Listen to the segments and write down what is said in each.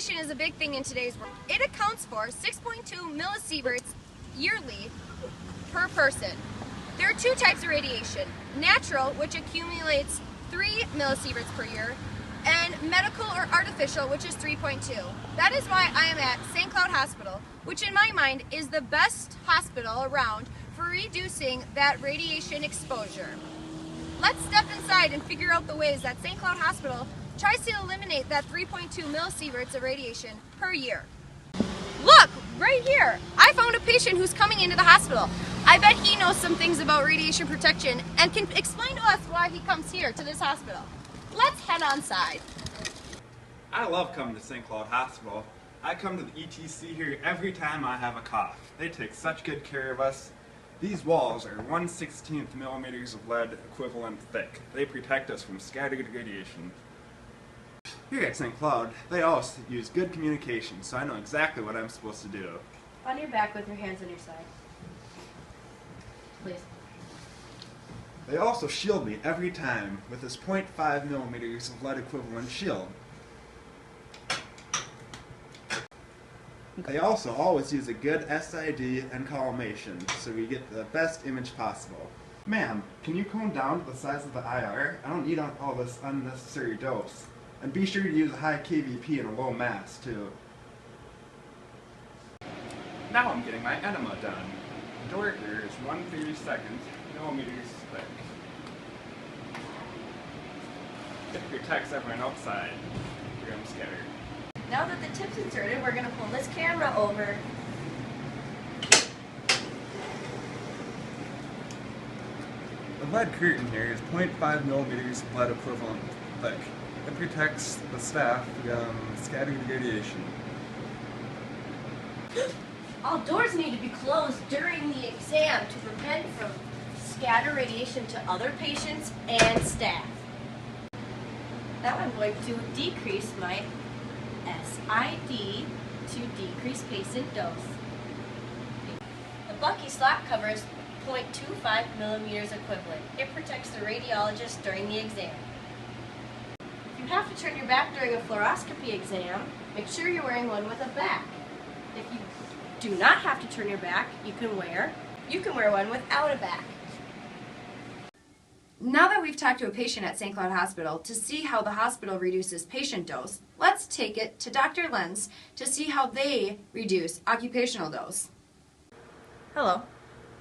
Radiation is a big thing in today's world. It accounts for 6.2 millisieverts yearly per person. There are two types of radiation: natural, which accumulates 3 millisieverts per year, and medical or artificial, which is 3.2. That is why I am at St. Cloud Hospital, which in my mind is the best hospital around for reducing that radiation exposure. Let's step inside and figure out the ways that St. Cloud Hospital tries to eliminate that 3.2 millisieverts of radiation per year. Look, right here, I found a patient who's coming into the hospital. I bet he knows some things about radiation protection and can explain to us why he comes here to this hospital. Let's head on side. I love coming to St. Cloud Hospital. I come to the ETC here every time I have a cough. They take such good care of us. These walls are 1/16 millimeters of lead equivalent thick. They protect us from scattered radiation. Here at St. Cloud, they also use good communication, so I know exactly what I'm supposed to do. On your back with your hands on your side. Please. They also shield me every time with this 0.5 millimeters of lead equivalent shield. They also always use a good SID and collimation, so we get the best image possible. Ma'am, can you calm down to the size of the IR? I don't need all this unnecessary dose. And be sure to use a high kVp and a low mass, too. Now I'm getting my enema done. The door here is 1/32 millimeters thick. It protects everyone outside. I'm scared. Now that the tip's inserted, we're going to pull this camera over. The lead curtain here is 0.5 millimeters of lead equivalent thick. It protects the staff from scattered radiation. All doors need to be closed during the exam to prevent from scatter radiation to other patients and staff. Now I'm going to decrease my SID to decrease patient dose. The Bucky slap cover is 0.25 millimeters equivalent. It protects the radiologist during the exam. If you have to turn your back during a fluoroscopy exam, make sure you're wearing one with a back. If you do not have to turn your back, you can wear one without a back. Now that we've talked to a patient at St. Cloud Hospital to see how the hospital reduces patient dose, let's take it to Dr. Lenz to see how they reduce occupational dose. Hello,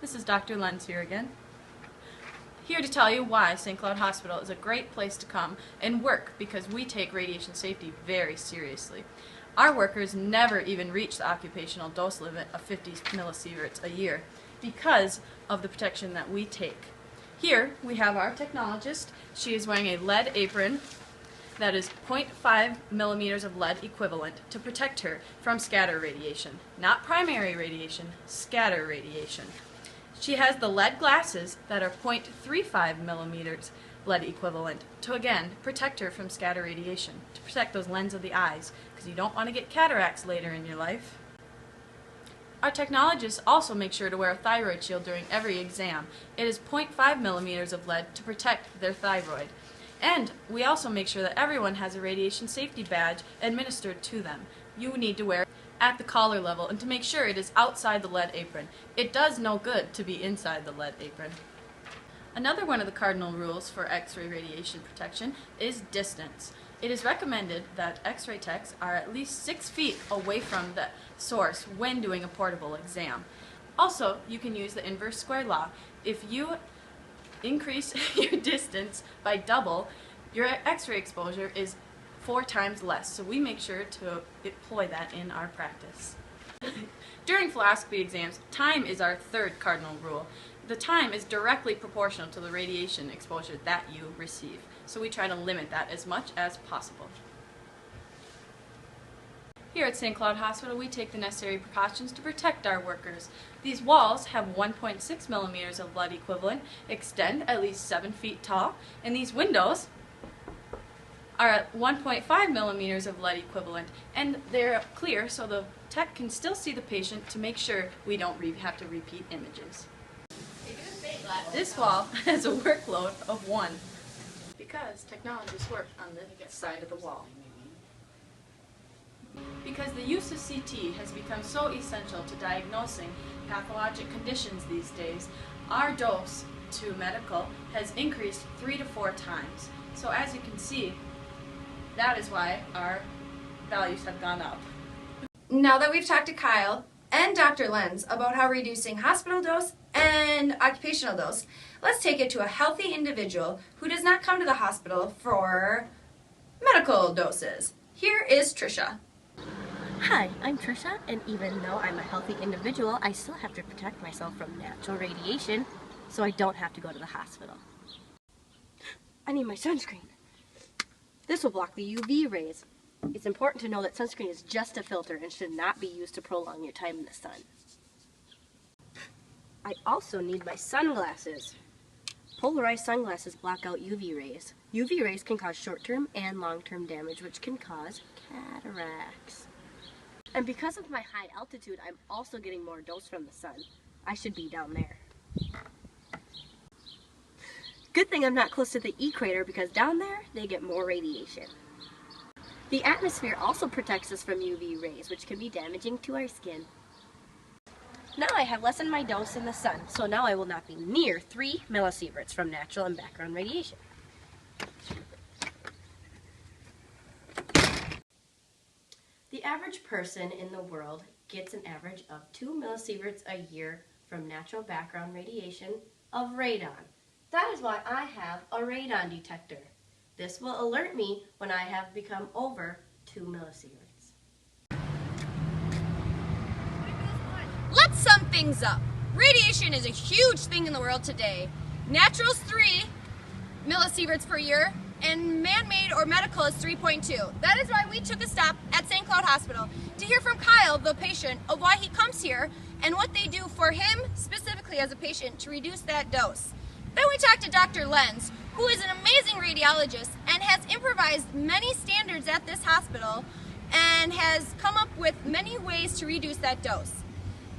this is Dr. Lenz here again. Here to tell you why St. Cloud Hospital is a great place to come and work, because we take radiation safety very seriously. Our workers never even reach the occupational dose limit of 50 millisieverts a year because of the protection that we take. Here we have our technologist. She is wearing a lead apron that is 0.5 millimeters of lead equivalent to protect her from scatter radiation. Not primary radiation, scatter radiation. She has the lead glasses that are 0.35 millimeters lead equivalent to, again, protect her from scatter radiation, to protect those lenses of the eyes, because you don't want to get cataracts later in your life. Our technologists also make sure to wear a thyroid shield during every exam. It is 0.5 millimeters of lead to protect their thyroid. And we also make sure that everyone has a radiation safety badge administered to them. You need to wear it at the collar level and to make sure it is outside the lead apron. It does no good to be inside the lead apron. Another one of the cardinal rules for X-ray radiation protection is distance. It is recommended that X-ray techs are at least 6 feet away from the source when doing a portable exam. Also, you can use the inverse square law. If you increase your distance by double, your X-ray exposure is 4 times less. So we make sure to employ that in our practice. During fluoroscopy exams, time is our third cardinal rule. The time is directly proportional to the radiation exposure that you receive. So we try to limit that as much as possible. Here at St. Cloud Hospital, we take the necessary precautions to protect our workers. These walls have 1.6 millimeters of lead equivalent, extend at least 7 feet tall, and these windows are at 1.5 millimeters of lead equivalent, and they're clear so the tech can still see the patient to make sure we don't have to repeat images. This wall has a workload of 1 because technologists work on this side of the wall. because the use of CT has become so essential to diagnosing pathologic conditions these days, our dose to medical has increased 3 to 4 times. So as you can see, that is why our values have gone up. Now that we've talked to Kyle and Dr. Lenz about how reducing hospital dose and occupational dose, let's take it to a healthy individual who does not come to the hospital for medical doses. Here is Trisha. Hi, I'm Trisha, and even though I'm a healthy individual, I still have to protect myself from natural radiation, so I don't have to go to the hospital. I need my sunscreen. This will block the UV rays. It's important to know that sunscreen is just a filter and should not be used to prolong your time in the sun. I also need my sunglasses. Polarized sunglasses block out UV rays. UV rays can cause short-term and long-term damage, which can cause cataracts. And because of my high altitude, I'm also getting more dose from the sun. I should be down there. Good thing I'm not close to the equator, because down there, they get more radiation. The atmosphere also protects us from UV rays, which can be damaging to our skin. Now I have lessened my dose in the sun, so now I will not be near 3 millisieverts from natural and background radiation. The average person in the world gets an average of 2 millisieverts a year from natural background radiation of radon. That is why I have a radon detector. This will alert me when I have become over 2 millisieverts. Let's sum things up. Radiation is a huge thing in the world today. Natural's 3 millisieverts per year, and man-made or medical is 3.2. That is why we took a stop at St. Cloud Hospital to hear from Kyle, the patient, of why he comes here and what they do for him specifically as a patient to reduce that dose. Then we talked to Dr. Lenz, who is an amazing radiologist and has improvised many standards at this hospital and has come up with many ways to reduce that dose.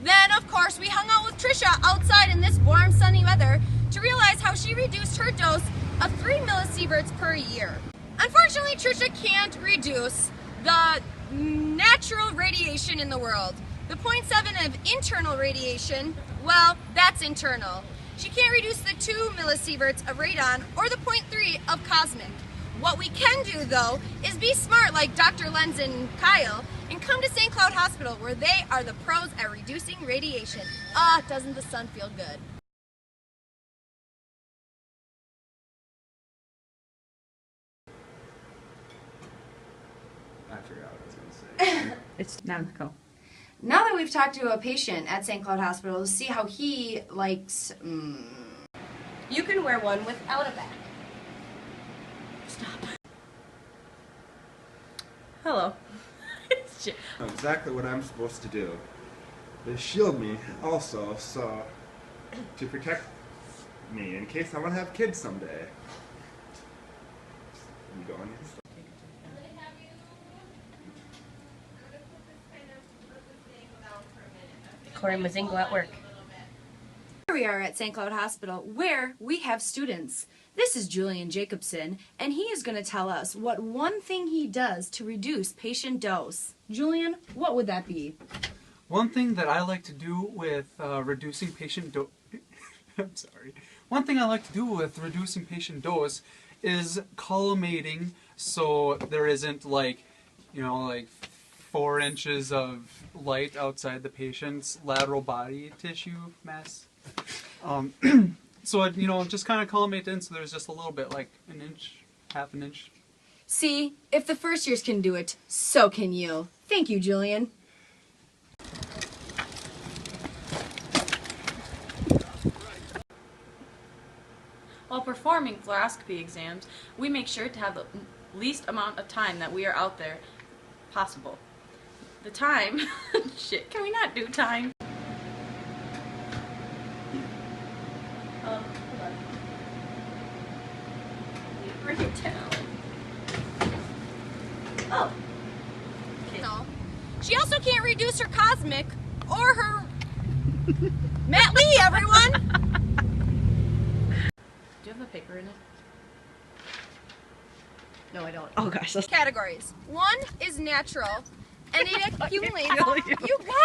Then, of course, we hung out with Trisha outside in this warm, sunny weather to realize how she reduced her dose of 3 millisieverts per year. Unfortunately, Trisha can't reduce the natural radiation in the world. The 0.7 of internal radiation, well, that's internal. She can't reduce the 2 millisieverts of radon or the 0.3 of cosmic. What we can do, though, is be smart like Dr. Lenz and Kyle and come to St. Cloud Hospital, where they are the pros at reducing radiation. Ah, doesn't the sun feel good? I forgot what I was going to say. It's medical. Now that we've talked to a patient at St. Cloud Hospital to see how he likes... You can wear one without a back. Stop. Hello. I know exactly what I'm supposed to do. They shield me also, so to protect me in case I want to have kids someday. You going? Corey Mazingo at work. Here we are at St. Cloud Hospital, where we have students. This is Julian Jacobson, and he is going to tell us what one thing he does to reduce patient dose. Julian, what would that be? One thing that I like to do with reducing patient dose... I'm sorry. One thing I like to do with reducing patient dose is collimating, so there isn't like 4 inches of light outside the patient's lateral body tissue mass. So it, just kind of collimate in so there's just a little bit, like an inch, half an inch. See, if the first years can do it, so can you. Thank you, Julian. While performing fluoroscopy exams, we make sure to have the least amount of time that we are out there possible. The time... Shit, can we not do time? Hold on. Bring it down. Oh. Okay. No. She also can't reduce her cosmic or her... Matt Lee, everyone! Do you have the paper in it? No, I don't. Oh gosh. Categories. 1 is natural, and it accumulates. You got